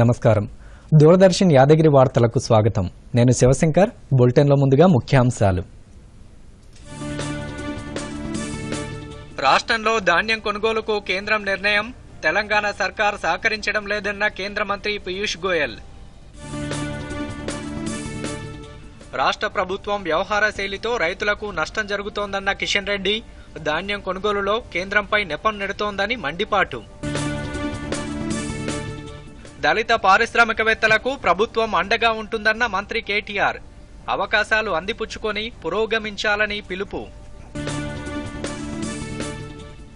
నమస్కారం. దూరదర్శన్ యాదగిరి వార్తలకు స్వాగతం. నేను శివశంకర్. బులెటిన్లో ముందుగా ముఖ్యాంశాలు. రాష్ట్రంలో ధాన్యం కొనుగోలుకు కేంద్రం నిర్ణయం. తెలంగాణ సర్కార్ సహకరించడం లేదన్న కేంద్ర మంత్రి పీయూష్ గోయల్. రాష్ట్ర ప్రభుత్వం వ్యవహార శైలితో రైతులకు నష్టం జరుగుతోందన్న కిషన్ రెడ్డి. ధాన్యం కొనుగోలులో కేంద్రంపై నెపం నెడుతోందని మండిపాటు. దళిత పారిశ్రామికవేత్తలకు ప్రభుత్వం అండగా ఉంటుందన్న మంత్రి కేటీఆర్. అవకాశాలు అందిపుచ్చుకొని పురోగమించాలని పిలుపు.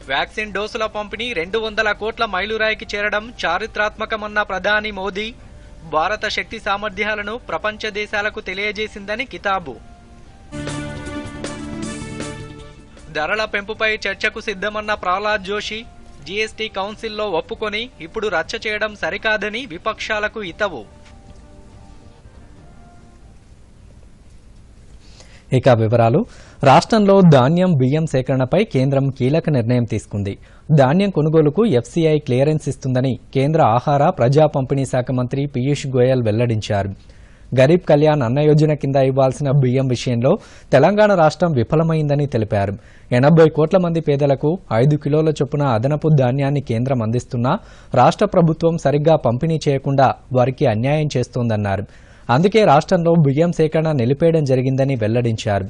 వ్యాక్సిన్ డోసుల పంపిణీ 200 కోట్ల మైలురాయికి చేరడం చారిత్రాత్మకమన్న ప్రధాని మోదీ. భారత శక్తి సామర్థ్యాలను ప్రపంచ దేశాలకు తెలియజేసిందని కితాబు. ధరల పెంపుపై చర్చకు సిద్ధమన్న ప్రహ్లాద్ జోషి. జీఎస్టీ కౌన్సిల్లో ఒప్పుకొని ఇప్పుడు రచ్చ చేయడం సరికాదని విపక్షాలకు హితవు. ఇక వివరాలు. రాష్ట్రంలో ధాన్యం బియ్యం సేకరణపై కేంద్రం కీలక నిర్ణయం తీసుకుంది. ధాన్యం కొనుగోలుకు ఎఫ్సీఐ క్లియరెన్స్ ఇస్తుందని కేంద్ర ఆహార ప్రజా పంపిణీ శాఖ మంత్రి పీయూష్ గోయల్ వెల్లడించారు. గరీబ్ కళ్యాణ్ అన్న యోజన కింద ఇవ్వాల్సిన బియ్యం విషయంలో తెలంగాణ రాష్ట్రం విఫలమైందని తెలిపారు. 80 కోట్ల మంది పేదలకు 5 కిలోల చొప్పున అదనపు ధాన్యాన్ని కేంద్రం అందిస్తున్నా రాష్ట్ర ప్రభుత్వం సరిగ్గా పంపిణీ చేయకుండా వారికి అన్యాయం చేస్తోందన్నారు. అందుకే రాష్ట్రంలో బియ్యం సేకరణ నిలిపేయడం జరిగిందని వెల్లడించారు.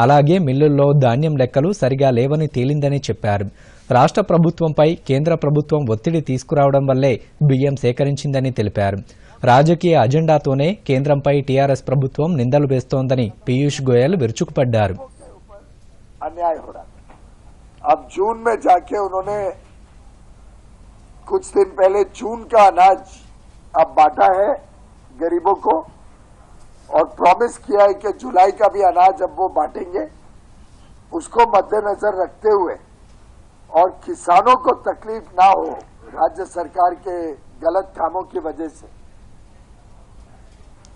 అలాగే మిల్లుల్లో ధాన్యం లెక్కలు సరిగా లేవని తేలిందని చెప్పారు. రాష్ట్ర ప్రభుత్వంపై కేంద్ర ప్రభుత్వం ఒత్తిడి తీసుకురావడం వల్లే బియ్యం సేకరించిందని తెలిపారు. రాజకీయ అజెండాతోనే కేంద్రంపై టీఆర్ఎస్ ప్రభుత్వం నిందలు వేస్తోందని పీయూష్ గోయల్ విరుచుకుపడ్డారు. अन्याय हो रहा है। अब जून में जाके उन्होंने कुछ दिन पहले जून का अनाज अब बांटा है गरीबों को और प्रॉमिस किया है कि जुलाई का भी अनाज अब वो बांटेंगे। उसको मद्देनजर रखते हुए और किसानों को तकलीफ ना हो राज्य सरकार के गलत कामों की वजह से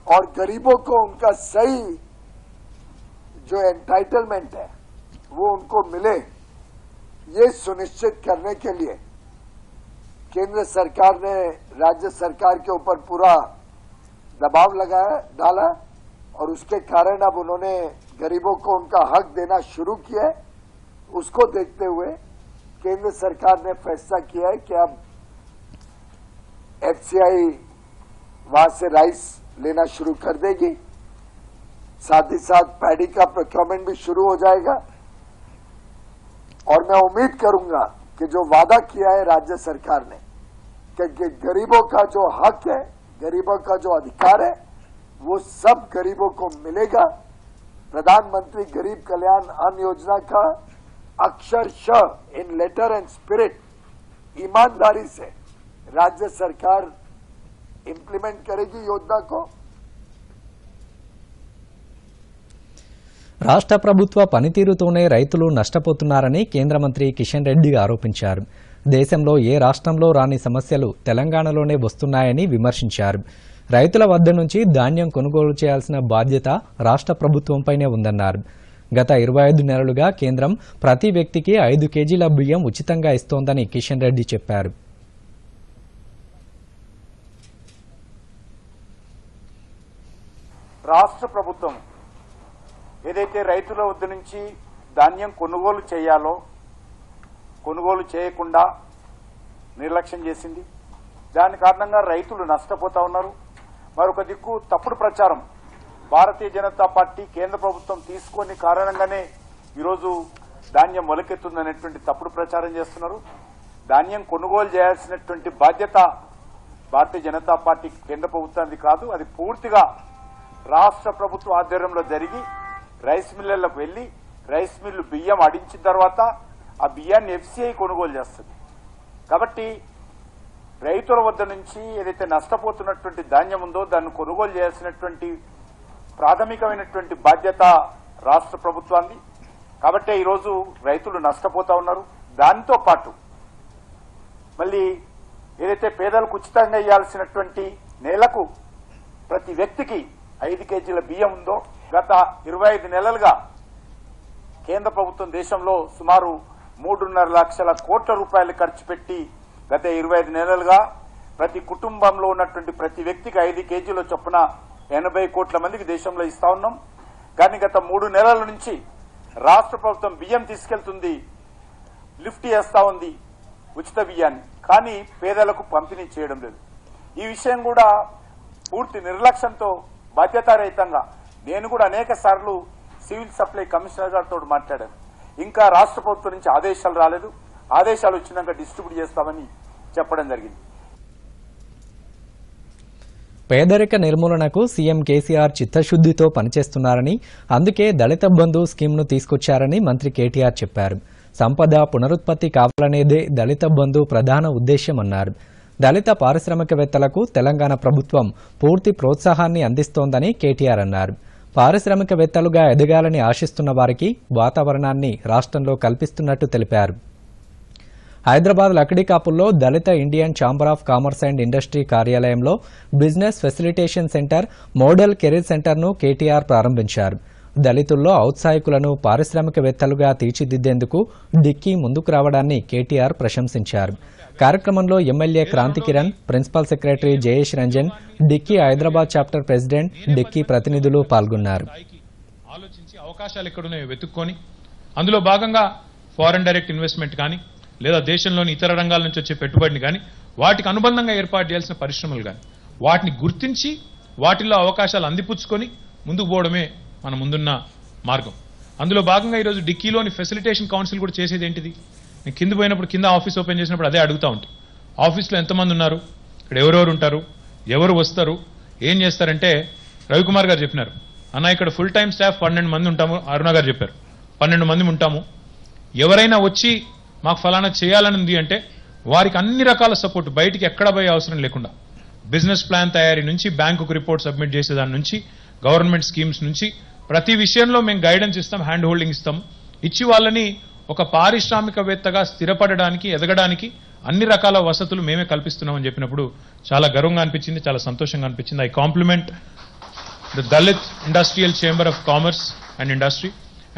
और गरीबों को उनका सही जो एंटाइटलमेंट है वो उनको मिले, ये सुनिश्चित करने के लिए केंद्र सरकार ने राज्य सरकार के ऊपर पूरा दबाव डाला और उसके कारण अब उन्होंने गरीबों को उनका हक देना शुरू किया है। उसको देखते हुए केंद्र सरकार ने फैसला किया है कि अब एफसीआई वहां से राइस लेना शुरू कर देगी। साथ ही साथ पैडी का प्रोक्योरमेंट भी शुरू हो जाएगा और मैं उम्मीद करूंगा कि जो वादा किया है राज्य सरकार ने कि गरीबों का जो हक है, गरीबों का जो अधिकार है, वो सब गरीबों को मिलेगा। प्रधानमंत्री गरीब कल्याण अन्न योजना का अक्षरशः इन लेटर एंड स्पिरिट ईमानदारी से राज्य सरकार इंप्लीमेंट करेगी योजना को। రాష్ట్ర ప్రభుత్వ పనితీరుతోనే రైతులు నష్టపోతున్నారని కేంద్ర మంత్రి కిషన్ రెడ్డి ఆరోపించారు. దేశంలో ఏ రాష్ట్రంలో రాని సమస్యలు తెలంగాణలోనే వస్తున్నాయని విమర్శించారు. రైతుల వద్ద నుంచి ధాన్యం కొనుగోలు చేయాల్సిన బాధ్యత రాష్ట్ర ప్రభుత్వంపైనే ఉందన్నారు. గత 25 నెలలుగా కేంద్రం ప్రతి వ్యక్తికి 5 కేజీల బియ్యం ఉచితంగా ఇస్తోందని కిషన్ రెడ్డి చెప్పారు. రాష్ట్ర ప్రభుత్వం ఏదైతే రైతుల వద్ద నుంచి ధాన్యం కొనుగోలు చేయాలో కొనుగోలు చేయకుండా నిర్లక్ష్యం చేసింది. దాని కారణంగా రైతులు నష్టపోతా ఉన్నారు. మరొక దిక్కు తప్పుడు ప్రచారం భారతీయ జనతా పార్టీ కేంద్ర ప్రభుత్వం తీసుకొని కారణంగానే ఈరోజు ధాన్యం మొలకెత్తుందనేటువంటి తప్పుడు ప్రచారం చేస్తున్నారు. ధాన్యం కొనుగోలు చేయాల్సినటువంటి బాధ్యత భారతీయ జనతా పార్టీ కేంద్ర ప్రభుత్వానికి కాదు, అది పూర్తిగా రాష్ట్ర ప్రభుత్వ ఆధ్వర్యంలో జరిగి రైస్ మిల్లర్లకు వెళ్లి రైస్ మిల్లు బియ్యం ఆడించిన తర్వాత ఆ బియ్యాన్ని ఎఫ్సీఐ కొనుగోలు చేస్తుంది. కాబట్టి రైతుల వద్ద నుంచి ఏదైతే నష్టపోతున్నటువంటి ధాన్యం ఉందో దాన్ని కొనుగోలు చేయాల్సినటువంటి ప్రాథమికమైనటువంటి బాధ్యత రాష్ట్ర ప్రభుత్వాన్ని. కాబట్టి ఈరోజు రైతులు నష్టపోతా ఉన్నారు. దాంతో పాటు మళ్ళీ ఏదైతే పేదలకు ఉచితంగా ఇవ్వాల్సినటువంటి నెలకు ప్రతి వ్యక్తికి 5 కేజీల బియ్యం ఉందో గత 25 నెలలుగా కేంద్ర ప్రభుత్వం దేశంలో సుమారు 3.5 లక్షల కోట్ల రూపాయలు ఖర్చు పెట్టి గత 25 నెలలుగా ప్రతి కుటుంబంలో ఉన్నటువంటి ప్రతి వ్యక్తికి 5 కేజీల చొప్పున 80 కోట్ల మందికి దేశంలో ఇస్తా ఉన్నాం. కానీ గత 3 నెలల నుంచి రాష్ట్ర ప్రభుత్వం బియ్యం తీసుకెళ్తుంది, లిఫ్ట్ చేస్తా ఉంది ఉచిత బియ్యాన్ని, కానీ పేదలకు పంపిణీ చేయడం లేదు. ఈ విషయం కూడా పూర్తి నిర్లక్ష్యంతో బాధ్యతారహితంగా నేను కూడా అనేక సార్లు సివిల్ సప్లై కమిషనర్ గారితో మాట్లాడాను. ఇంకా రాష్ట్ర ప్రభుత్వం నుంచి ఆదేశాలు రాలేదు. ఆదేశాలు వచ్చినాక డిస్ట్రిబ్యూట్ చేస్తామని చెప్పడం జరిగింది. పేదరిక నిర్మూలనకు సీఎం కేసీఆర్ చిత్తశుద్దితో పనిచేస్తున్నారని, అందుకే దళిత బంధు స్కీమ్ను తీసుకొచ్చారని మంత్రి కేటీఆర్ చెప్పారు. సంపద పునరుత్పత్తి కావాలనేదే దళిత బంధు ప్రధాన ఉద్దేశ్యమన్నారు. దళిత పారిశ్రామికవేత్తలకు తెలంగాణ ప్రభుత్వం పూర్తి ప్రోత్సాహాన్ని అందిస్తోందని కేటీఆర్ అన్నారు. పారిశ్రామికవేత్తలుగా ఎదగాలని ఆశిస్తున్న వారికి వాతావరణాన్ని రాష్ట్రంలో కల్పిస్తున్నట్టు తెలిపారు. హైదరాబాద్ లక్డీకాపుల్లో Dalit Indian chamber of commerce and industry కార్యాలయంలో business facilitation centre, model career సెంటర్ను కేటీఆర్ ప్రారంభించారు. దళితుల్లో ఔత్సాహికులను పారిశ్రామికవేత్తలుగా తీర్చిదిద్దేందుకు డిక్కీ ముందుకు రావడాన్ని కేటీఆర్ ప్రశంసించారు. కార్యక్రమంలో MLA Kranti Kiran, principal secretary Jayesh Ranjan, DICCI Hyderabad chapter president, DICCI ప్రతినిధులు పాల్గొన్నారు. ఆలోచించి అవకాశాలు ఎక్కడున్నాయో వెతుక్కొని అందులో భాగంగా ఫారెన్ డైరెక్ట్ ఇన్వెస్ట్మెంట్ కానీ లేదా దేశంలోని ఇతర రంగాల నుంచి వచ్చే పెట్టుబడిని కానీ వాటికి అనుబంధంగా ఏర్పాటు చేయాల్సిన పరిశ్రమలు కానీ వాటిని గుర్తించి వాటిల్లో అవకాశాలు అందిపుచ్చుకొని ముందుకు పోవడమే మన ముందున్న మార్గం. అందులో భాగంగా ఈరోజు డిక్కీలోని ఫెసిలిటేషన్ కౌన్సిల్ కూడా చేసేది ఏంటిది? నేను కింద పోయినప్పుడు కింద ఆఫీస్ ఓపెన్ చేసినప్పుడు అదే అడుగుతా ఉంటాను. ఆఫీస్లో ఎంతమంది ఉన్నారు, ఇక్కడ ఎవరెవరు ఉంటారు, ఎవరు వస్తారు, ఏం చేస్తారంటే రవికుమార్ గారు చెప్పినారు, అన్న ఇక్కడ ఫుల్ టైం స్టాఫ్ 12 మంది ఉంటాము. అరుణ గారు చెప్పారు 12 మంది ఉంటాము. ఎవరైనా వచ్చి మాకు ఫలానా చేయాలని ఉంది అంటే వారికి అన్ని రకాల సపోర్ట్, బయటికి ఎక్కడ పోయే అవసరం లేకుండా బిజినెస్ ప్లాన్ తయారీ నుంచి బ్యాంకుకు రిపోర్ట్ సబ్మిట్ చేసేదాని నుంచి గవర్నమెంట్ స్కీమ్స్ నుంచి ప్రతి విషయంలో మేము గైడెన్స్ ఇస్తాం, హ్యాండ్ హోల్డింగ్ ఇస్తాం. ఇచ్చి వాళ్ళని ఒక పారిశ్రామికవేత్తగా స్థిరపడడానికి, ఎదగడానికి అన్ని రకాల వసతులు మేమే కల్పిస్తున్నామని చెప్పినప్పుడు చాలా గర్వంగా అనిపించింది, చాలా సంతోషంగా అనిపించింది. I compliment the Dalit industrial chamber of commerce and industry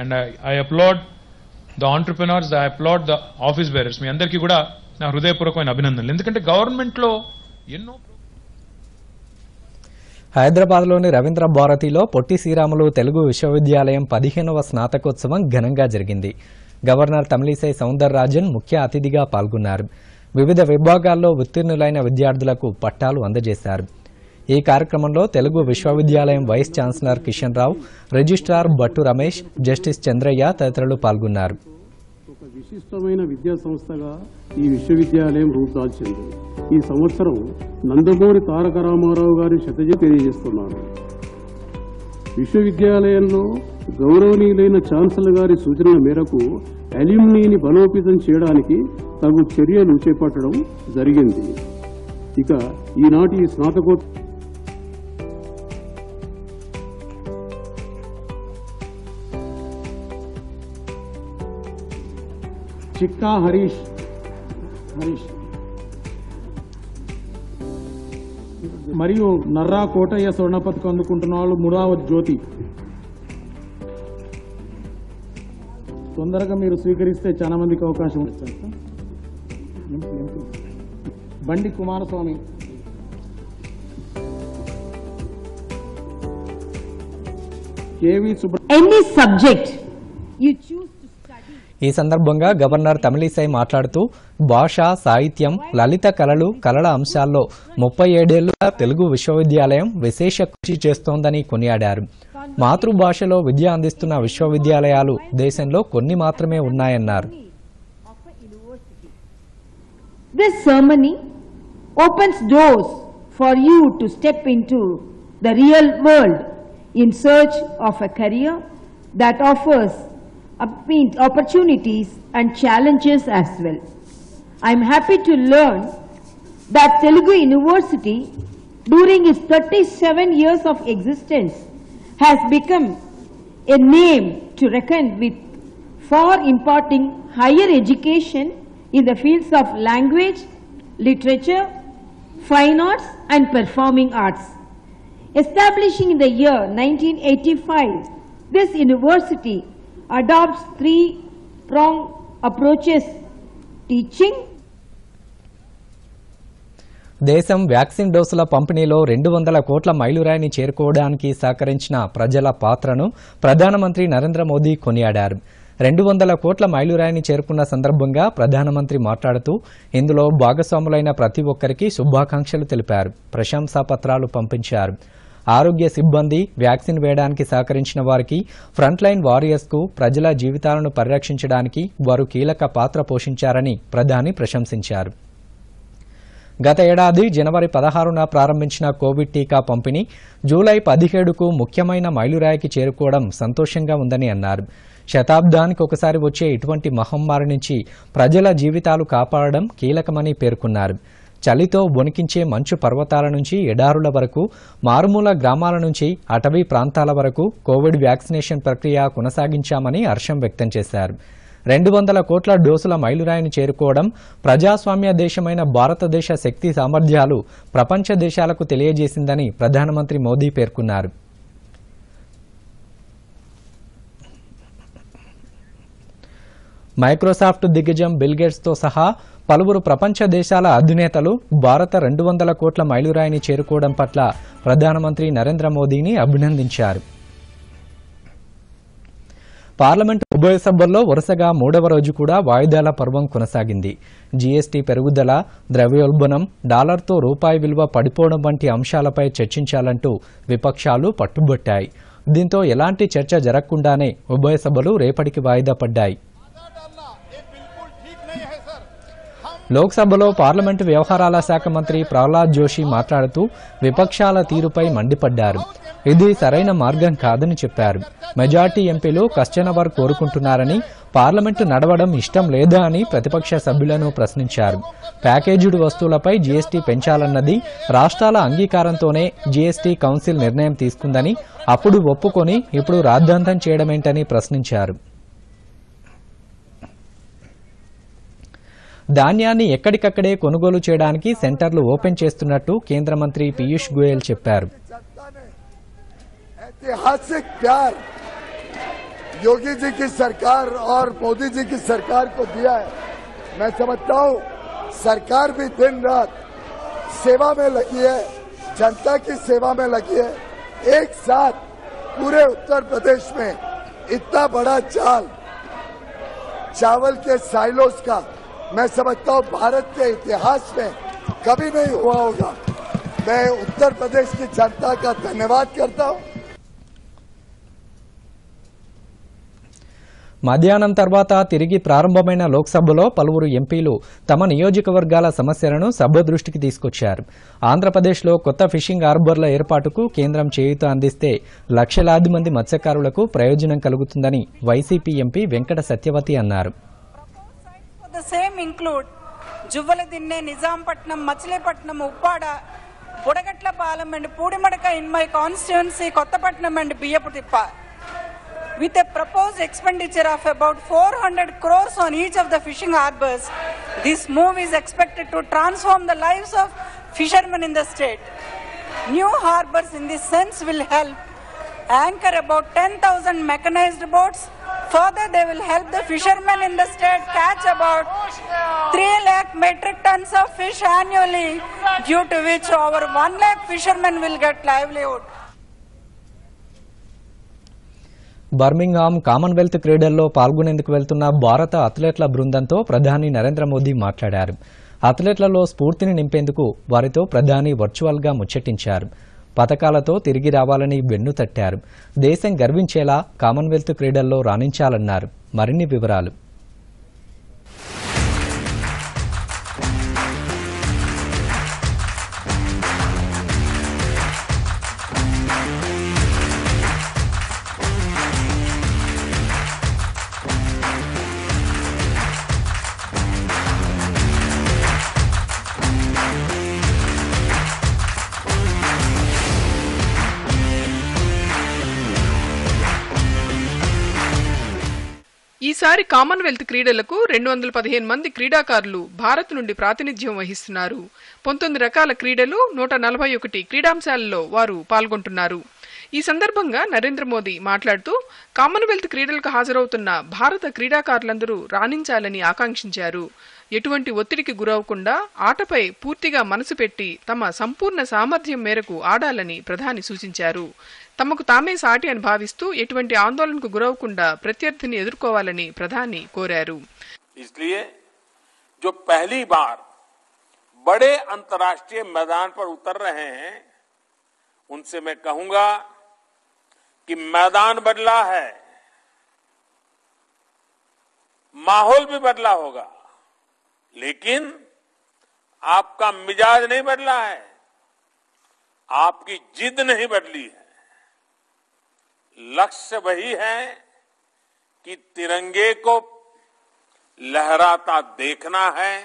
and I applaud the entrepreneurs, I applaud the office bearers. మీ అందరికీ కూడా నా హృదయపూర్వకమైన అభినందనలు. ఎందుకంటే గవర్నమెంట్లో ఎన్నో హైదరాబాద్లోని రవీంద్ర భారతిలో పొట్టి శ్రీరాములు తెలుగు విశ్వవిద్యాలయం 15వ స్నాతకోత్సవం ఘనంగా జరిగింది. గవర్నర్ తమిళిసై సౌందరరాజన్ ముఖ్య అతిథిగా పాల్గొన్నారు. వివిధ విభాగాల్లో ఉత్తీర్ణులైన విద్యార్థులకు పట్టాలు అందజేశారు. ఈ కార్యక్రమంలో తెలుగు విశ్వవిద్యాలయం vice chancellor Kishan Rao, registrar Bhattu Ramesh, justice Chandraiah తదితరులు పాల్గొన్నారు. ఒక విశిష్టమైన విద్యా సంస్థగా ఈ విశ్వవిద్యాలయం రూపుదాల్చింది. ఈ సంవత్సరం నందమూరి తారక రామారావు గారి శతజయంతి తెలియజేస్తున్నారు. విశ్వవిద్యాలయంలో గౌరవనీయులైన ఛాన్సలర్ గారి సూచనల మేరకు అల్యూమినీని బలోపేతం చేయడానికి తగు చర్యలు చేపట్టడం జరిగింది. ఇక ఈనాటి స్నాతకోత్సవ చిక్కా హరీష్ మరియు నర్రా కోటయ్య స్వర్ణ పథకం అందుకుంటున్న వాళ్ళు మురావత్ జ్యోతి. తొందరగా మీరు స్వీకరిస్తే చాలా మందికి అవకాశం ఉంటుంది. Bandi Kumaraswamy, KV Any subject you choose to study. ఈ సందర్భంగా గవర్నర్ తమిళిసై మాట్లాడుతూ భాష, సాహిత్యం, లలిత కళలు, కళల అంశాల్లో 37 ఏళ్లుగా తెలుగు విశ్వవిద్యాలయం విశేష కృషి చేస్తోందని కొనియాడారు. మాతృభాషలో విద్య అందిస్తున్న విశ్వవిద్యాలయాలు దేశంలో కొన్ని మాత్రమే ఉన్నాయన్నారు. This ceremony opens doors for you to step into the real world in search of a career that offers opportunities and challenges as well. I am happy to learn that Telugu University during its 37 years of existence has become a name to reckon with for imparting higher education in the fields of language, literature, fine arts and performing arts. Establishing in the year 1985, this university adopts 3-pronged approaches: teaching, దేశం vaccine డోసుల పంపిణీలో 200 కోట్ల మైలురాయిని చేరుకోవడానికి సహకరించిన ప్రజల పాత్రను ప్రధానమంత్రి నరేంద్ర మోదీ కొనియాడారు. 200 కోట్ల మైలురాయిని చేరుకున్న సందర్భంగా ప్రధానమంత్రి మాట్లాడుతూ ఇందులో భాగస్వాములైన ప్రతి ఒక్కరికి శుభాకాంక్షలు తెలిపారు. ప్రశంసా పత్రాలు పంపించారు. ఆరోగ్య సిబ్బంది, వ్యాక్సిన్ వేయడానికి సహకరించిన వారికి, ఫ్రంట్ లైన్ వారియర్స్కు ప్రజల జీవితాలను పరిరక్షించడానికి వారు కీలక పాత్ర పోషించారని ప్రధాని ప్రశంసించారు. గత ఏడాది జనవరి 16న ప్రారంభించిన కోవిడ్ టీకా పంపిణీ జూలై 17కు ముఖ్యమైన మైలురాయికి చేరుకోవడం సంతోషంగా ఉందని అన్నారు. శతాబ్దానికి ఒకసారి వచ్చే ఇటువంటి మహమ్మారి నుంచి ప్రజల జీవితాలు కాపాడడం కీలకమని పేర్కొన్నారు. చలితో వణికించే మంచు పర్వతాల నుంచి ఎడారుల వరకు, మారుమూల గ్రామాల నుంచి అటవీ ప్రాంతాల వరకు కోవిడ్ వ్యాక్సినేషన్ ప్రక్రియ కొనసాగించామని హర్షం వ్యక్తం చేశారు. 200 కోట్ల డోసుల మైలురాయిని చేరుకోవడం ప్రజాస్వామ్య దేశమైన భారతదేశ శక్తి సామర్థ్యాలు ప్రపంచ దేశాలకు తెలియజేసిందని ప్రధానమంత్రి మోదీ పేర్కొన్నారు. మైక్రోసాఫ్ట్ దిగ్గజం బిల్ గేట్స్తో సహా పలువురు ప్రపంచ దేశాల అధినేతలు భారత 200 కోట్ల మైలురాయిని చేరుకోవడం పట్ల ప్రధానమంత్రి నరేంద్ర మోదీని అభినందించారు. పార్లమెంటు ఉభయ సభల్లో వరుసగా 3వ రోజు కూడా వాయిదాల పర్వం కొనసాగింది. జీఎస్టీ పెరుగుదల, ద్రవ్యోల్బణం, డాలర్తో రూపాయి విలువ పడిపోవడం వంటి అంశాలపై చర్చించాలంటూ విపక్షాలు పట్టుబట్టాయి. దీంతో ఎలాంటి చర్చ జరగకుండానే ఉభయ సభలు రేపటికి వాయిదా పడ్డాయి. లోక్సభలో పార్లమెంటు వ్యవహారాల శాఖ మంత్రి ప్రహ్లాద్ జోషి మాట్లాడుతూ విపక్షాల తీరుపై మండిపడ్డారు. ఇది సరైన మార్గం కాదని చెప్పారు. మెజార్టీ ఎంపీలు క్వశ్చన్ కోరుకుంటున్నారని, పార్లమెంటు నడవడం ఇష్టం లేదా అని ప్రతిపక్ష సభ్యులను ప్రశ్నించారు. ప్యాకేజీడ్ వస్తువులపై జీఎస్టీ పెంచాలన్నది రాష్ట్రాల అంగీకారంతోనే జీఎస్టీ కౌన్సిల్ నిర్ణయం తీసుకుందని, అప్పుడు ఒప్పుకొని ఇప్పుడు రాద్ధాంతం చేయడమేంటని ప్రశ్నించారు. ధాన్యాన్ని ఎక్కడికక్కడే కొనుగోలు చేయడానికి సెంటర్లు ఓపెన్ చేస్తున్నట్టు కేంద్ర మంత్రి పీయూష్ గోయల్ చెప్పారు. ऐतिहासिक प्यार योगी जी की सरकार और मोदी जी की सरकार को दिया है. मैं समझता हूं सरकार भी दिन रात सेवा में लगी है, जनता की सेवा में लगी है. एक साथ पूरे उत्तर प्रदेश में इतना बड़ा जाल चावल के साइलोस का मैं समझता हूं भारत के इतिहास में कभी नहीं हुआ होगा. मैं उत्तर प्रदेश की जनता का धन्यवाद करता हूं. మధ్యాహ్నం తర్వాత తిరిగి ప్రారంభమైన లోక్సభలో పలువురు ఎంపీలు తమ నియోజకవర్గాల సమస్యలను సభ దృష్టికి తీసుకొచ్చారు. ఆంధ్రప్రదేశ్లో కొత్త ఫిషింగ్ హార్బర్ల ఏర్పాటుకు కేంద్రం చేయూత అందిస్తే లక్షలాది మంది మత్స్యకారులకు ప్రయోజనం కలుగుతుందని వైసీపీ ఎంపీ వెంకట సత్యవతి అన్నారు. The same include Juvaladinne, Nizamapatnam, Machilipatnam, Uppada, Budagatla Palam and Pudimadaka in my constituency, Kottapatnam and Biyaputippa. With a proposed expenditure of about 400 crores on each of the fishing harbours, this move is expected to transform the lives of fishermen in the state. New harbours in this sense will help anchor about 10,000 mechanized boats. Further, they will help the fishermen in the state catch about 3 lakh metric tons of fish annually, due to which over 1 lakh fishermen will get livelihood. Birmingham Commonwealth క్రీడల్లో పాల్గొనేందుకు వెళ్తున్న భారత అథ్లెట్ల బృందంతో ప్రధాని నరేంద్ర మోదీ మాట్లాడారు. అథ్లెట్లలో స్ఫూర్తిని నింపేందుకు వారితో ప్రధాని వర్చువల్గా ముచ్చటించారు. పతకాలతో తిరిగి రావాలని వెన్నుతట్టారు. దేశం గర్వించేలా కామన్వెల్త్ క్రీడల్లో రాణించాలన్నారు. మరిన్ని వివరాలు ఈసారి కామన్వెల్త్ క్రీడలకు 215 మంది క్రీడాకారులు భారత్ నుండి ప్రాతినిధ్యం వహిస్తున్నారు. 19 రకాల క్రీడలు, 141 క్రీడాంశాలలో వారు పాల్గొంటున్నారు. ఈ సందర్భంగా నరేంద్ర మోదీ మాట్లాడుతూ కామన్వెల్త్ క్రీడలకు హాజరవుతున్న భారత క్రీడాకారులందరూ రాణించాలని ఆకాంక్షించారు. ఎటువంటి ఒత్తిడికి గురవకుండా ఆటపై పూర్తిగా మనసు పెట్టి తమ సంపూర్ణ సామర్థ్యం మేరకు ఆడాలని ప్రధాని సూచించారు. తమకు తామే సాటి అని భావిస్తూ ఎటువంటి ఆందోళనకు గురవకుండా ప్రత్యర్థిని ఎదుర్కోవాలని ప్రధాని కోరారు. इसलिए जो पहली बार बड़े अंतर्राष्ट्रीय मैदान पर उतर रहे हैं उनसे मैं कहूंगा कि मैदान बदला है, माहौल भी बदला होगा, लेकिन आपका मिजाज नहीं बदला है, आपकी जिद नहीं बदली है। लक्ष्य वही है कि तिरंगे को लहराता देखना है,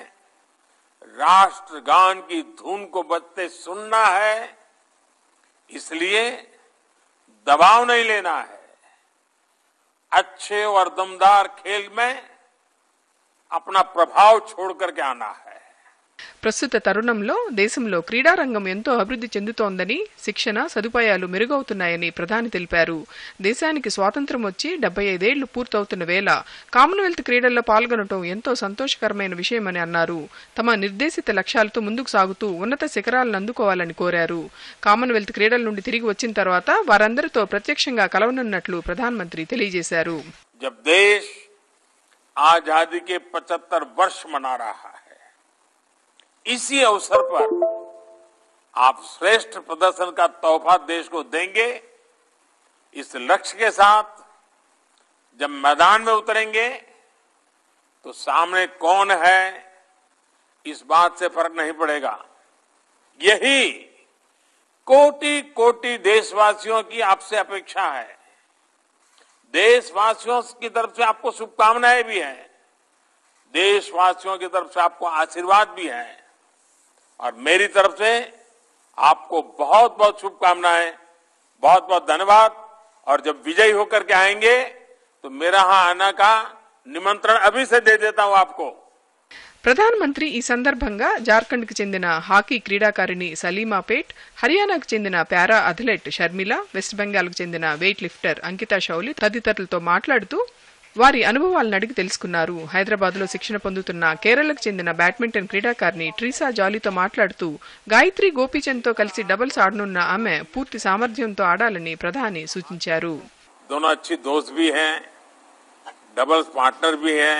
राष्ट्रगान की धुन को बजते सुनना है। इसलिए दबाव नहीं लेना है, अच्छे और दमदार खेल में अपना प्रभाव छोड़ करके आना है. ప్రస్తుత తరుణంలో దేశంలో క్రీడారంగం ఎంతో అభివృద్ధి చెందుతోందని, శిక్షణ సదుపాయాలు మెరుగవుతున్నాయని ప్రధాని తెలిపారు. దేశానికి స్వాతంత్ర్యం వచ్చి 75 ఏళ్లు పూర్తవుతున్న వేళ కామన్వెల్త్ క్రీడల్లో పాల్గొనడం ఎంతో సంతోషకరమైన విషయమని అన్నారు. తమ నిర్దేశిత లక్ష్యాలతో ముందుకు సాగుతూ ఉన్నత శిఖరాలను అందుకోవాలని కోరారు. కామన్వెల్త్ క్రీడల నుండి తిరిగి వచ్చిన తర్వాత వారందరితో ప్రత్యక్షంగా కలవనున్నట్లు ప్రధానమంత్రి తెలియజేశారు. जब देश आजादी के 75 वर्ष मना रहा है, इसी अवसर पर आप श्रेष्ठ प्रदर्शन का तोहफा देश को देंगे। इस लक्ष्य के साथ जब मैदान में उतरेंगे तो सामने कौन है इस बात से फर्क नहीं पड़ेगा। यही कोटि कोटि देशवासियों की आपसे अपेक्षा है। देशवासियों की तरफ से आपको शुभकामनाएं भी हैं, देशवासियों की तरफ से आपको आशीर्वाद भी है, और मेरी तरफ से आपको बहुत बहुत शुभकामनाएं, बहुत बहुत धन्यवाद। और जब विजयी होकर के आएंगे तो मेरा यहां आने का निमंत्रण अभी से दे देता हूं आपको. ప్రధానమంత్రి ఈ సందర్భంగా జార్ఖండ్కు చెందిన హాకీ క్రీడాకారిణి సలీమాపేట్, హర్యానాకు చెందిన పారా అథ్లెట్ షర్మిల, వెస్ట్ బెంగాల్కు చెందిన వెయిట్ లిఫ్టర్ అంకితా షౌలి తదితరులతో మాట్లాడుతూ వారి అనుభవాలను అడిగి తెలుసుకున్నారు. హైదరాబాద్ లో శిక్షణ పొందుతున్న కేరళకు చెందిన బ్యాడ్మింటన్ క్రీడాకారిణి ట్రీసా జాలీతో మాట్లాడుతూ గాయత్రి గోపీచంద్ తో కలిసి డబుల్స్ ఆడనున్న ఆమె పూర్తి సామర్థ్యంతో ఆడాలని ప్రధాని సూచించారు. दोनों अच्छी दोस्त भी हैं, डबल्स पार्टनर भी हैं.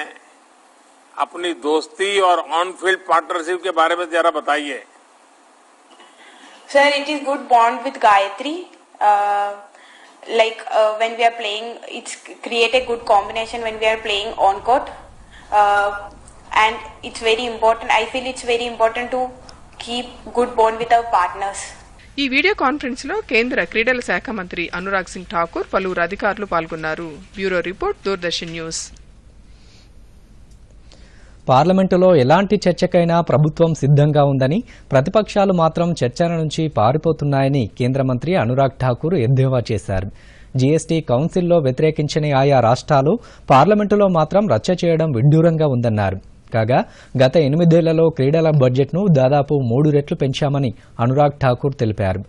अपनी दोस्ती और ऑन फील्ड पार्टनरशिप के बारे में जरा बताइए. Sir, it is good bond with Gayatri. When we are playing, it's create a good combination when we are playing on court, and it's very important. I feel it's very important to keep good bond with our partners. ఈ video conference లో కేంద్ర క్రీడల శాఖ మంత్రి అనురాగ్ సింగ్ ఠాకూర్, పలువురు అధికారులు పాల్గొన్నారు. Bureau report, Doordarshan news. పార్లమెంటులో ఎలాంటి చర్చకైనా ప్రభుత్వం సిద్ధంగా ఉందని, ప్రతిపక్షాలు మాత్రం చర్చల నుంచి పారిపోతున్నాయని కేంద్ర మంత్రి అనురాగ్ ఠాకూర్ ఎద్దేవా చేశారు. జీఎస్టీ కౌన్సిల్లో వ్యతిరేకించని ఆయా రాష్ట్రాలు పార్లమెంటులో మాత్రం రచ్చ చేయడం విడ్డూరంగా ఉందన్నారు. కాగా గత 8 ఏళ్లలో క్రీడల బడ్జెట్ను దాదాపు 3 రెట్లు పెంచామని అనురాగ్ ఠాకూర్ తెలిపారు.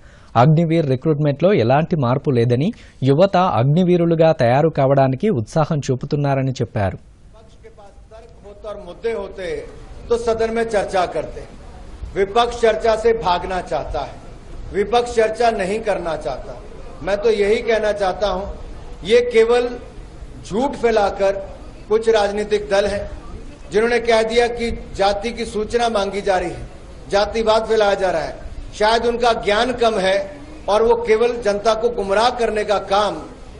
అగ్నివీర్ రిక్రూట్మెంట్లో ఎలాంటి మార్పు లేదని, యువత అగ్నివీరులుగా తయారు కావడానికి ఉత్సాహం చూపుతున్నారని చెప్పారు. और मुद्दे होते तो सदन में चर्चा करते. विपक्ष चर्चा से भागना चाहता है, विपक्ष चर्चा नहीं करना चाहता. मैं तो यही कहना चाहता हूं, ये केवल झूठ फैलाकर कुछ राजनीतिक दल हैं जिन्होंने कह दिया कि जाति की सूचना मांगी जा रही है, जातिवाद फैलाया जा रहा है. शायद उनका ज्ञान कम है और वो केवल जनता को गुमराह करने का काम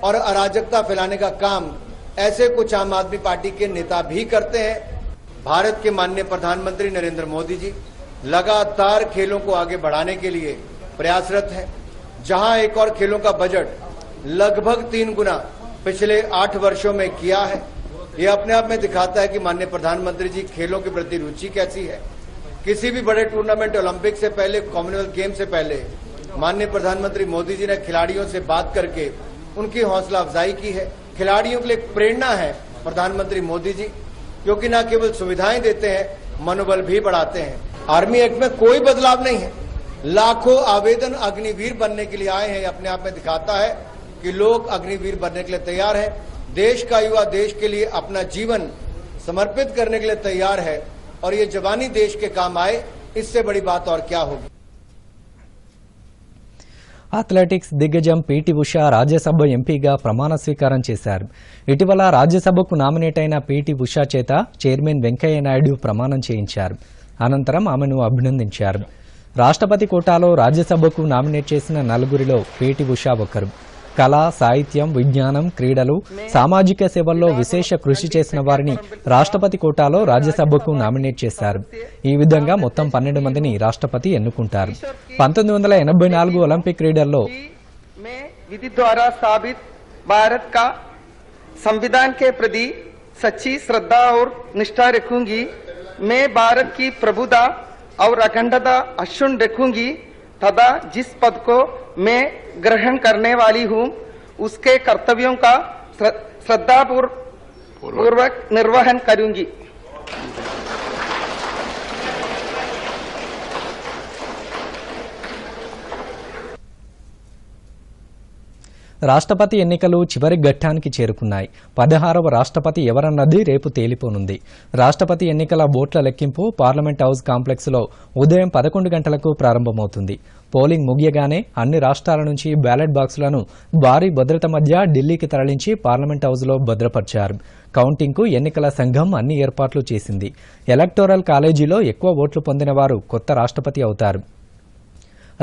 और अराजकता फैलाने का काम ऐसे कुछ आम आदमी पार्टी के नेता भी करते हैं. भारत के माननीय प्रधानमंत्री नरेंद्र मोदी जी लगातार खेलों को आगे बढ़ाने के लिए प्रयासरत हैं. जहां एक और खेलों का बजट लगभग 3 गुना पिछले 8 वर्षों में किया है, यह अपने आप में दिखाता है कि माननीय प्रधानमंत्री जी खेलों के प्रति रुचि कैसी है. किसी भी बड़े टूर्नामेंट, ओलंपिक से पहले, कॉमनवेल्थ गेम से पहले माननीय प्रधानमंत्री मोदी जी ने खिलाड़ियों से बात करके उनकी हौसला अफजाई की है. खिलाड़ियों के लिए प्रेरणा है प्रधानमंत्री मोदी जी, क्योंकि न केवल सुविधाएं देते हैं, मनोबल भी बढ़ाते हैं. आर्मी एक्ट में कोई बदलाव नहीं है. लाखों आवेदन अग्निवीर बनने के लिए आए हैं. अपने आप में दिखाता है कि लोग अग्निवीर बनने के लिए तैयार हैं. देश का युवा देश के लिए अपना जीवन समर्पित करने के लिए तैयार है. और ये जवानी देश के काम आए, इससे बड़ी बात और क्या होगी। అథ్లెటిక్స్ దిగ్గజం పీటీ ఉషా రాజ్యసభ ఎంపీగా ప్రమాణ స్వీకారం చేశారు. ఇటీవల రాజ్యసభకు నామినేట్ అయిన పీటీ ఉషా చేత చైర్మన్ వెంకయ్య నాయుడు ప్రమాణం చేయించారు. అనంతరం ఆమెను అభినందించారు. రాష్ట్రపతి కోటాలో రాజ్యసభకు నామినేట్ చేసిన నలుగురిలో పీటీ ఉషా ఒకరు. కళ, సాహిత్యం, విజ్ఞానం, క్రీడలు, సామాజిక సేవల్లో విశేష కృషి చేసిన వారిని రాష్ట్రపతి కోటాలో రాజ్యసభకు నామినేట్ చేశారు. ఈ విధంగా మొత్తం 12 మందిని రాష్ట్రపతి ఎన్నుకుంటారు. 1984 ఒలింపిక్ క్రీడల్లో विधि द्वारा साबित भारत का संविधान के प्रति सच्ची श्रद्धा और निष्ठा रखूंगी। मैं भारत की प्रभुता और अखंडता अक्षुण्ण रखूंगी तथा जिस पद को मैं ग्रहण करने वाली हूँ उसके कर्तव्यों का श्रद्धापूर्वक निर्वहन करूंगी। రాష్ట్రపతి ఎన్నికలు చివరి ఘట్టానికి చేరుకున్నాయి. 16వ రాష్ట్రపతి ఎవరన్నది రేపు తేలిపోనుంది. రాష్ట్రపతి ఎన్నికల ఓట్ల లెక్కింపు పార్లమెంట్ హౌస్ కాంప్లెక్స్ లో ఉదయం 11 గంటలకు ప్రారంభమవుతుంది. పోలింగ్ ముగియగానే అన్ని రాష్ట్రాల నుంచి బ్యాలెట్ బాక్సులను భారీ భద్రత మధ్య ఢిల్లీకి తరలించి పార్లమెంట్ హౌస్ లో భద్రపరిచారు. కౌంటింగ్ కు ఎన్నికల సంఘం అన్ని ఏర్పాట్లు చేసింది. ఎలక్టోరల్ కాలేజీలో ఎక్కువ ఓట్లు పొందిన వారు కొత్త రాష్ట్రపతి అవుతారు.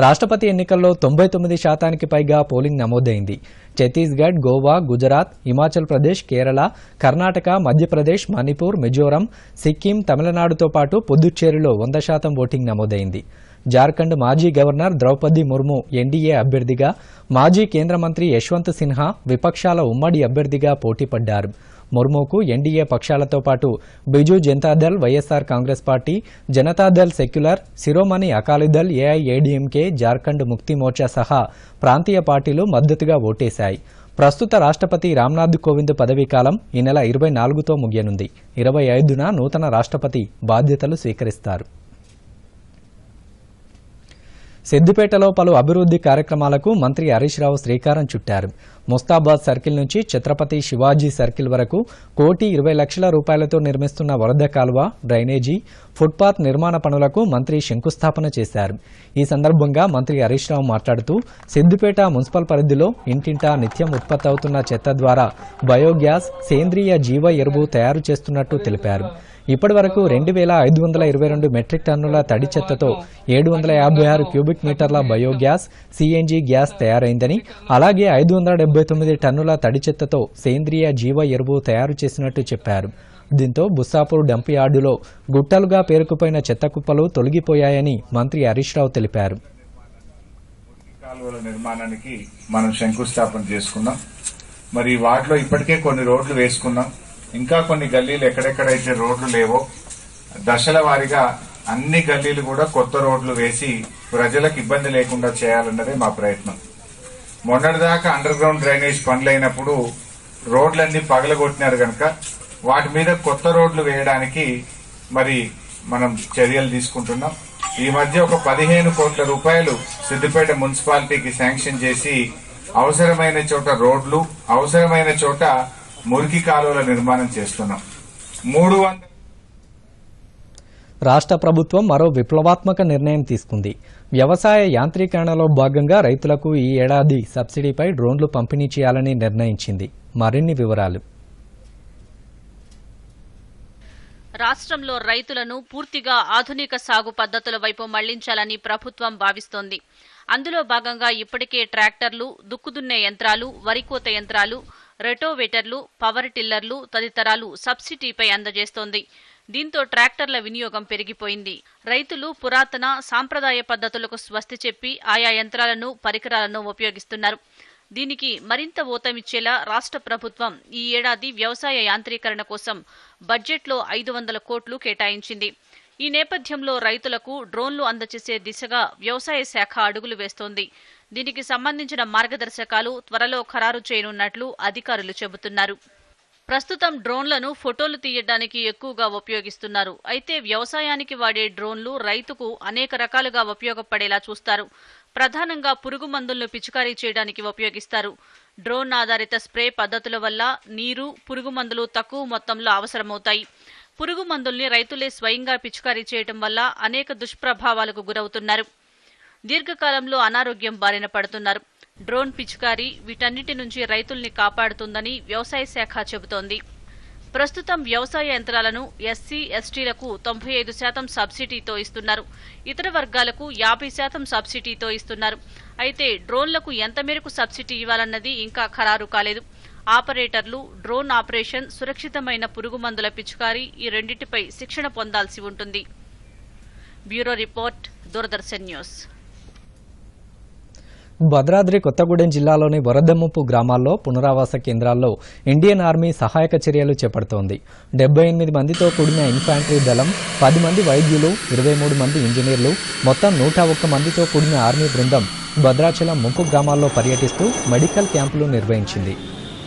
రాష్ట్రపతి ఎన్నికల్లో 99% పైగా పోలింగ్ నమోదైంది. ఛత్తీస్గఢ్, గోవా, గుజరాత్, హిమాచల్ ప్రదేశ్, కేరళ, కర్ణాటక, మధ్యప్రదేశ్, మణిపూర్, మిజోరం, సిక్కిం, తమిళనాడుతో పాటు పుదుచ్చేరిలో 100% ఓటింగ్ నమోదైంది. జార్ఖండ్ మాజీ గవర్నర్ ద్రౌపది ముర్ము ఎన్డీఏ అభ్యర్థిగా, మాజీ కేంద్ర మంత్రి యశ్వంత్ సిన్హా విపక్షాల ఉమ్మడి అభ్యర్థిగా పోటీపడ్డారు. ముర్ముకు ఎన్డీఏ పక్షాలతో పాటు బిజు జనతాదళ్, వైఎస్సార్ కాంగ్రెస్ పార్టీ, జనతాదళ్ సెక్యులర్, శిరోమణి అకాలీదళ్, ఏఐఏడీఎంకే, జార్ఖండ్ ముక్తి మోర్చా సహా ప్రాంతీయ పార్టీలు మద్దతుగా ఓటేశాయి. ప్రస్తుత రాష్ట్రపతి రామ్నాథ్ కోవింద్ పదవీకాలం ఈ నెల 24తో ముగియనుంది. 25న నూతన రాష్ట్రపతి బాధ్యతలు స్వీకరిస్తారు. సిద్దిపేటలో పలు అభివృద్ది కార్యక్రమాలకు మంత్రి హరీష్ రావు శ్రీకారం చుట్టారు. ముస్తాబాద్ సర్కిల్ నుంచి ఛత్రపతి శివాజీ సర్కిల్ వరకు 1,20,00,000 రూపాయలతో నిర్మిస్తున్న వరద కాలువ, డ్రైనేజీ, ఫుట్పాత్ నిర్మాణ పనులకు మంత్రి శంకుస్థాపన చేశారు. ఈ సందర్భంగా మంత్రి హరీష్ రావు మాట్లాడుతూ సిద్దిపేట మున్సిపల్ పరిధిలో ఇంటింటా నిత్యం ఉత్పత్తి అవుతున్న చెత్త ద్వారా బయోగ్యాస్, సేంద్రియ జీవ ఎరువు తయారు చేస్తున్నట్టు తెలిపారు. ఇప్పటి వరకు 2,522 మెట్రిక్ టన్నుల తడి చెత్తతో 756 క్యూబిక్ మీటర్ల బయోగ్యాస్, సీఎన్జీ గ్యాస్ తయారైందని, అలాగే 579 టన్నుల తడి చెత్తతో సేంద్రియ జీవ ఎరువు తయారు చేసినట్టు చెప్పారు. దీంతో బుస్సాపూర్ డంప్ యార్డులో గుట్టలుగా పేరుకుపోయిన చెత్త కుప్పలు తొలగిపోయాయని మంత్రి హరీష్ రావు తెలిపారు. కాలువల నిర్మాణానికి మనం శంకుస్థాపన చేసుకున్నాం. మరి వాటిలో ఇప్పటికే కొన్ని రోడ్లు వేసుకున్నాం. ఇంకా కొన్ని గల్లీలు ఎక్కడెక్కడైతే రోడ్లు లేవో దశల వారీగా అన్ని గల్లీలు కూడా కొత్త రోడ్లు వేసి ప్రజలకు ఇబ్బంది లేకుండా చేయాలన్నదే మా ప్రయత్నం. మొన్నటిదాకా అండర్ గ్రౌండ్ డ్రైనేజ్ పనులైనప్పుడు రోడ్లన్నీ పగలగొట్టినారు కనుక వాటి మీద కొత్త రోడ్లు వేయడానికి మరి మనం చర్యలు తీసుకుంటున్నాం. ఈ మధ్య ఒక 15 కోట్ల రూపాయలు సిద్దిపేట మున్సిపాలిటీకి శాంక్షన్ చేసి అవసరమైన చోట రోడ్లు, అవసరమైన చోట మురికి కాలువల నిర్మాణం చేస్తున్నాం. 300 రాష్ట్ర ప్రభుత్వం మరో విప్లవాత్మక నిర్ణయం తీసుకుంది. వ్యవసాయ యాంత్రీకరణలో భాగంగా రైతులకు ఈ ఏడాది సబ్సిడీపై డ్రోన్లు పంపిణీ చేయాలని నిర్ణయించింది. మరిన్ని వివరాలు. రాష్ట్రంలో రైతులను పూర్తిగా ఆధునిక సాగు పద్ధతుల వైపు మళ్లించాలని ప్రభుత్వం భావిస్తోంది. అందులో భాగంగా ఇప్పటికే ట్రాక్టర్లు, దుక్కుదున్నే యంత్రాలు, వరికోత యంత్రాలు, రెటోవేటర్లు, పవర్ టిల్లర్లు తదితరాలు సబ్సిడీపై అందజేస్తోంది. దీంతో ట్రాక్టర్ల వినియోగం పెరిగిపోయింది. రైతులు పురాతన సాంప్రదాయ పద్ధతులకు స్వస్తి చెప్పి ఆయా యంత్రాలను, పరికరాలను ఉపయోగిస్తున్నారు. దీనికి మరింత ఊతమిచ్చేలా రాష్ట్ర ప్రభుత్వం ఈ ఏడాది వ్యవసాయ యాంత్రీకరణ కోసం బడ్జెట్లో 500 కోట్లు కేటాయించింది. ఈ నేపథ్యంలో రైతులకు డ్రోన్లు అందజేసే దిశగా వ్యవసాయ శాఖ అడుగులు వేస్తోంది. దీనికి సంబంధించిన మార్గదర్శకాలు త్వరలో ఖరారు చేయనున్నట్లు అధికారులు చెబుతున్నారు. ప్రస్తుతం డ్రోన్లను ఫోటోలు తీయడానికి ఎక్కువగా ఉపయోగిస్తున్నారు. అయితే వ్యవసాయానికి వాడే డ్రోన్లు రైతుకు అనేక రకాలుగా ఉపయోగపడేలా చూస్తారు. ప్రధానంగా పురుగు మందులను పిచికారీ చేయడానికి ఉపయోగిస్తారు. డ్రోన్ ఆధారిత స్ప్రే పద్ధతుల వల్ల నీరు, పురుగు మందులు తక్కువ మొత్తంలో అవసరమవుతాయి. పురుగు మందుల్ని రైతులే స్వయంగా పిచికారీ చేయడం వల్ల అనేక దుష్ప్రభావాలకు గురవుతున్నారు. దీర్ఘకాలంలో అనారోగ్యం బారిన పడుతున్నారు. డ్రోన్ పిచికారీ వీటన్నిటి నుంచి రైతుల్ని కాపాడుతుందని వ్యవసాయ శాఖ చెబుతోంది. ప్రస్తుతం వ్యవసాయ యంత్రాలను ఎస్సీ, ఎస్టీలకు 95% సబ్సిడీతో ఇస్తున్నారు. ఇతర వర్గాలకు 50% సబ్సిడీతో ఇస్తున్నారు. అయితే డ్రోన్లకు ఎంత మేరకు సబ్సిడీ ఇవ్వాలన్నది ఇంకా ఖరారు కాలేదు. ఆపరేటర్లు, డ్రోన్ ఆపరేషన్, సురక్షితమైన పురుగు మందుల పిచికారీ ఈ రెండింటిపై శిక్షణ పొందాల్సి ఉంటుంది. Bureau report, Doordarshan news. Bhadradri Kothagudem జిల్లాలోని వరద ముప్పు గ్రామాల్లో పునరావాస కేంద్రాల్లో ఇండియన్ ఆర్మీ సహాయక చర్యలు చేపడుతోంది. 78 మందితో కూడిన ఇన్ఫాంట్రీ దళం, 10 మంది వైద్యులు, 23 మంది ఇంజనీర్లు, మొత్తం 101 మందితో కూడిన ఆర్మీ బృందం భద్రాచలం ముంపు గ్రామాల్లో పర్యటిస్తూ మెడికల్ క్యాంపులు నిర్వహించింది.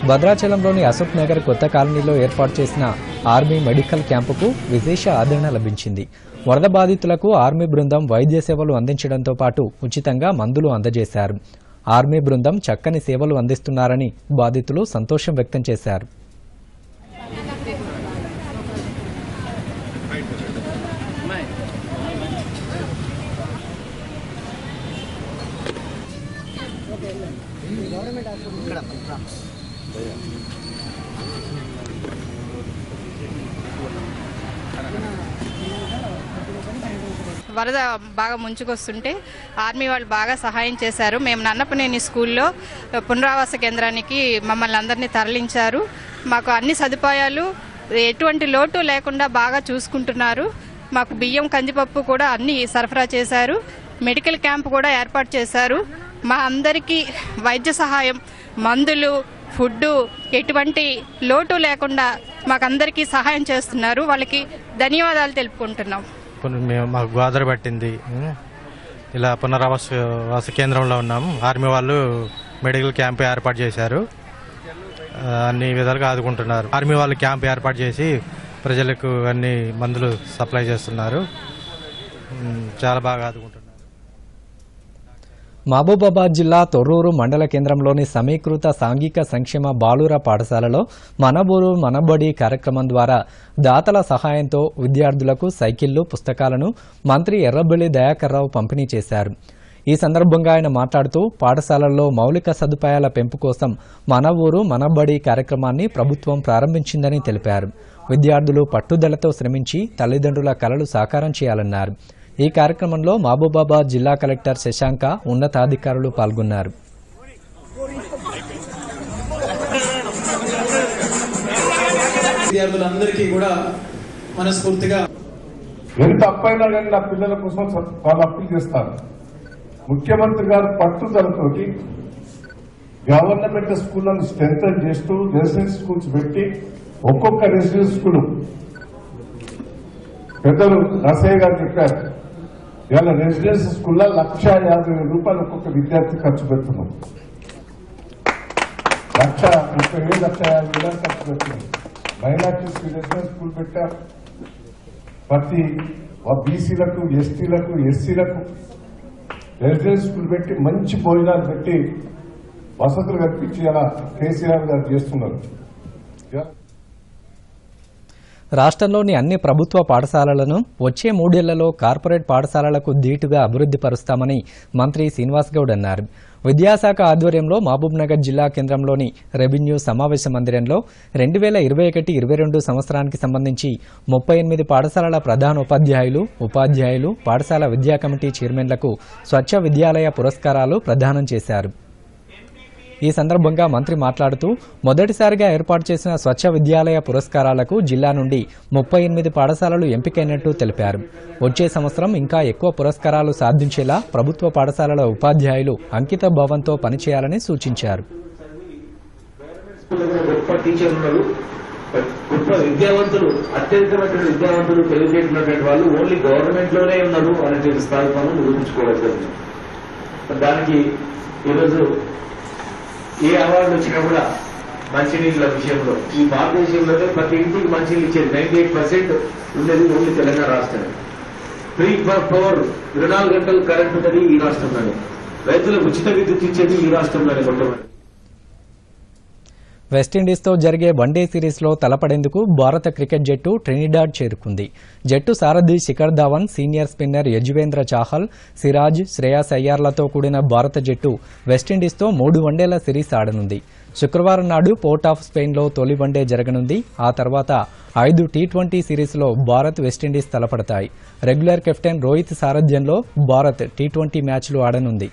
భద్రాచలంలోని అశోక్ నగర్ కొత్త కాలనీలో ఏర్పాటు చేసిన ఆర్మీ మెడికల్ క్యాంపుకు విశేష ఆదరణ లభించింది. వరద బాధితులకు ఆర్మీ బృందం వైద్య సేవలు అందించడంతో పాటు ఉచితంగా మందులు అందజేశారు. ఆర్మీ బృందం చక్కని సేవలు అందిస్తున్నారని బాధితులు సంతోషం వ్యక్తం చేశారు. వరద బాగా ముంచుకొస్తుంటే ఆర్మీ వాళ్ళు బాగా సహాయం చేశారు. మేము నన్నపనేని స్కూల్లో పునరావాస కేంద్రానికి మమ్మల్ని అందరినీ తరలించారు. మాకు అన్ని సదుపాయాలు, ఎటువంటి లోటు లేకుండా బాగా చూసుకుంటున్నారు. మాకు బియ్యం, కందిపప్పు కూడా అన్ని సరఫరా చేశారు. మెడికల్ క్యాంప్ కూడా ఏర్పాటు చేశారు. మా అందరికీ వైద్య సహాయం, మందులు, ఫుడ్ ఎటువంటి లోటు లేకుండా మాకందరికీ సహాయం చేస్తున్నారు. వాళ్ళకి ధన్యవాదాలు తెలుపుకుంటున్నాం. మాకు గోదావరి పట్టింది, ఇలా పునరావాస కేంద్రంలో ఉన్నాము. ఆర్మీ వాళ్ళు మెడికల్ క్యాంప్ ఏర్పాటు చేశారు, అన్ని విధాలుగా ఆదుకుంటున్నారు. ఆర్మీ వాళ్ళు క్యాంప్ ఏర్పాటు చేసి ప్రజలకు అన్ని మందులు సప్లై చేస్తున్నారు. చాలా బాగా ఆదుకుంటున్నారు. మహబూబాబాద్ జిల్లా తొర్రూరు మండల కేంద్రంలోని సమీకృత సాంఘిక సంక్షేమ బాలుర పాఠశాలలో మనబూరు మనబడి కార్యక్రమం ద్వారా దాతల సహాయంతో విద్యార్థులకు సైకిళ్లు, పుస్తకాలను మంత్రి ఎర్రబెల్లి దయాకర్రావు పంపిణీ చేశారు. ఈ సందర్భంగా ఆయన మాట్లాడుతూ పాఠశాలల్లో మౌలిక సదుపాయాల పెంపు కోసం మన ఊరు మనబడి కార్యక్రమాన్ని ప్రభుత్వం ప్రారంభించిందని తెలిపారు. విద్యార్థులు పట్టుదలతో శ్రమించి తల్లిదండ్రుల కలలు సాకారం చేయాలన్నారు. ఈ కార్యక్రమంలో మహబూబాబాద్ జిల్లా కలెక్టర్ శశాంక, ఉన్నతాధికారులు పాల్గొన్నారు. విద్యార్థులందరికీ కూడా మనస్ఫూర్తిగా ఎంత అప్పైనా కానీ నా పిల్లల కోసం వాళ్ళు అప్పీల్ చేస్తారు. ముఖ్యమంత్రి గారు పట్టుదలతోటి గవర్నమెంట్ స్కూళ్లను స్ట్రెంథన్ చేస్తూ రెసిడెన్స్ స్కూల్స్ పెట్టి ఒక్కొక్క రెసిడెన్స్ స్కూల్ పెద్దలు నరసయ్య గారు చెప్పారు. ఇవాళ రెసిడెన్స్ స్కూల్లో 1,50,000 రూపాయలు ఒక్కొక్క విద్యార్థి ఖర్చు పెడుతున్నాం. 1,30,000, 1,50,000 ఖర్చు పెడుతున్నాం. మైనార్టీస్ రెసిడెన్స్ స్కూల్ పెట్టాం. ప్రతి బీసీలకు, ఎస్టీలకు, ఎస్సీలకు రెసిడెన్స్ స్కూల్ పెట్టి మంచి భోజనాలు పెట్టి వసతులు కల్పించి అలా కేసీఆర్ గారు చేస్తున్నారు. రాష్ట్రంలోని అన్ని ప్రభుత్వ పాఠశాలలను వచ్చే 3 ఏళ్లలో కార్పొరేట్ పాఠశాలలకు ధీటుగా అభివృద్ధి పరుస్తామని మంత్రి శ్రీనివాస్ గౌడ్ అన్నారు. విద్యాశాఖ ఆధ్వర్యంలో మహబూబ్నగర్ జిల్లా కేంద్రంలోని రెవెన్యూ సమావేశ మందిరంలో 2021-22 సంవత్సరానికి సంబంధించి 38 పాఠశాలల ప్రధానోపాధ్యాయులు, ఉపాధ్యాయులు, పాఠశాల విద్యా కమిటీ చైర్మన్లకు స్వచ్ఛ విద్యాలయ పురస్కారాలు ప్రదానం చేశారు. ఈ సందర్భంగా మంత్రి మాట్లాడుతూ మొదటిసారిగా ఏర్పాటు చేసిన స్వచ్ఛ విద్యాలయ పురస్కారాలకు జిల్లా నుండి 38 పాఠశాలలు ఎంపికైనట్టు తెలిపారు. వచ్చే సంవత్సరం ఇంకా ఎక్కువ పురస్కారాలు సాధించేలా ప్రభుత్వ పాఠశాలల ఉపాధ్యాయులు అంకిత భావంతో పనిచేయాలని సూచించారు. గొప్ప విద్యావంతులు, అత్యంతమైన విద్యావంతులు, తెలివితేటటువంటి వాళ్ళు ఓన్లీ గవర్నమెంట్ లోనే ఉన్నారు అనేటువంటి స్థాయి మనం నిరూపించుకోవచ్చు. దానికి ఈరోజు ఏ అవార్డు వచ్చినా కూడా మంచినీళ్ళ విషయంలో ఈ భారతదేశంలోనే ప్రతి ఇంటికి మంచినీళ్ళు ఇచ్చేది 98% ఉండేది ఓన్లీ తెలంగాణ రాష్ట్రమే. ఫ్రీ పవర్ 24 గంటలు కరెంట్ ఉన్నది ఈ రాష్ట్రంలోనే. రైతులకు ఉచిత విద్యుత్ ఇచ్చేది ఈ రాష్ట్రంలోనే. వెస్టిండీస్తో జరిగే వన్డే సిరీస్లో తలపడేందుకు భారత క్రికెట్ జట్టు ట్రినిడాడ్ చేరుకుంది. జట్టు సారథి శిఖర్ ధావన్, సీనియర్ స్పిన్నర్ యజువేంద్ర చాహల్, సిరాజ్, శ్రేయాస్ అయ్యార్లతో కూడిన భారత జట్టు వెస్టిండీస్తో 3 వన్డేల సిరీస్ ఆడనుంది. శుక్రవారం నాడు పోర్ట్ ఆఫ్ స్పెయిన్లో తొలి వన్డే జరగనుంది. ఆ తర్వాత 5 టీ20 సిరీస్లో భారత్, వెస్టిండీస్ తలపడతాయి. రెగ్యులర్ కెప్టెన్ రోహిత్ సారథ్యంలో భారత్ టీ20 మ్యాచ్లు ఆడనుంది.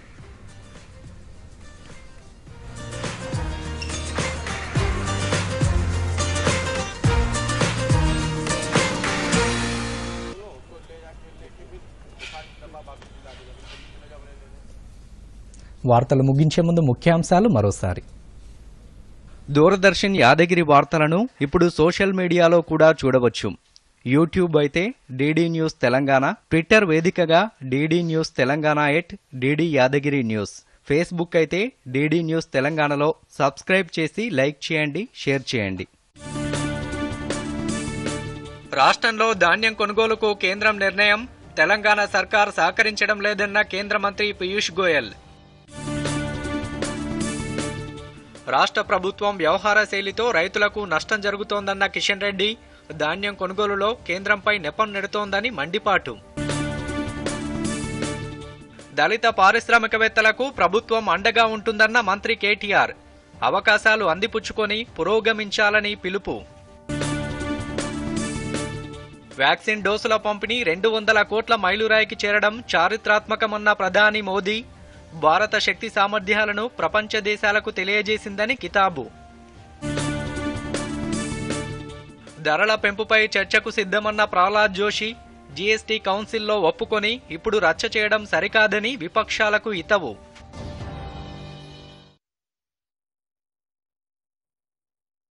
వార్తలు ముగించే ముందు ముఖ్యాంశాలు మరోసారి. దూరదర్శన్ యాదగిరి వార్తలను ఇప్పుడు సోషల్ మీడియాలో కూడా చూడవచ్చు. యూట్యూబ్ అయితే డీడీ న్యూస్ తెలంగాణ, ట్విట్టర్ వేదికగా DD news Telangana @DD Yadagiri news, Facebook అయితే డీడీ న్యూస్ తెలంగాణలో సబ్స్క్రైబ్ చేసి లైక్ చేయండి, షేర్ చేయండి. రాష్ట్రంలో ధాన్యం కొనుగోలుకు కేంద్రం నిర్ణయం, తెలంగాణ సర్కార్ సహకరించడం లేదన్న కేంద్ర మంత్రి పీయూష్ గోయల్. రాష్ట్ర ప్రభుత్వం వ్యవహార శైలితో రైతులకు నష్టం జరుగుతోందన్న కిషన్ రెడ్డి, ధాన్యం కొనుగోలులో కేంద్రంపై నెపం నెడుతోందని మండిపాటు. దళిత పారిశ్రామికవేత్తలకు ప్రభుత్వం అండగా ఉంటుందన్న మంత్రి కేటీఆర్, అవకాశాలు అందిపుచ్చుకొని పురోగమించాలని పిలుపు. వ్యాక్సిన్ డోసుల పంపిణీ 200 కోట్ల మైలురాయికి చేరడం చారిత్రాత్మకమన్న ప్రధాని మోదీ, భారత శక్తి సామర్థ్యాలను ప్రపంచ దేశాలకు తెలియజేసిందని కితాబు. ధరల పెంపుపై చర్చకు సిద్ధమన్న ప్రహ్లాద్ జోషి, జీఎస్టీ కౌన్సిల్లో ఒప్పుకొని ఇప్పుడు రచ్చ చేయడం సరికాదని విపక్షాలకు హితవు.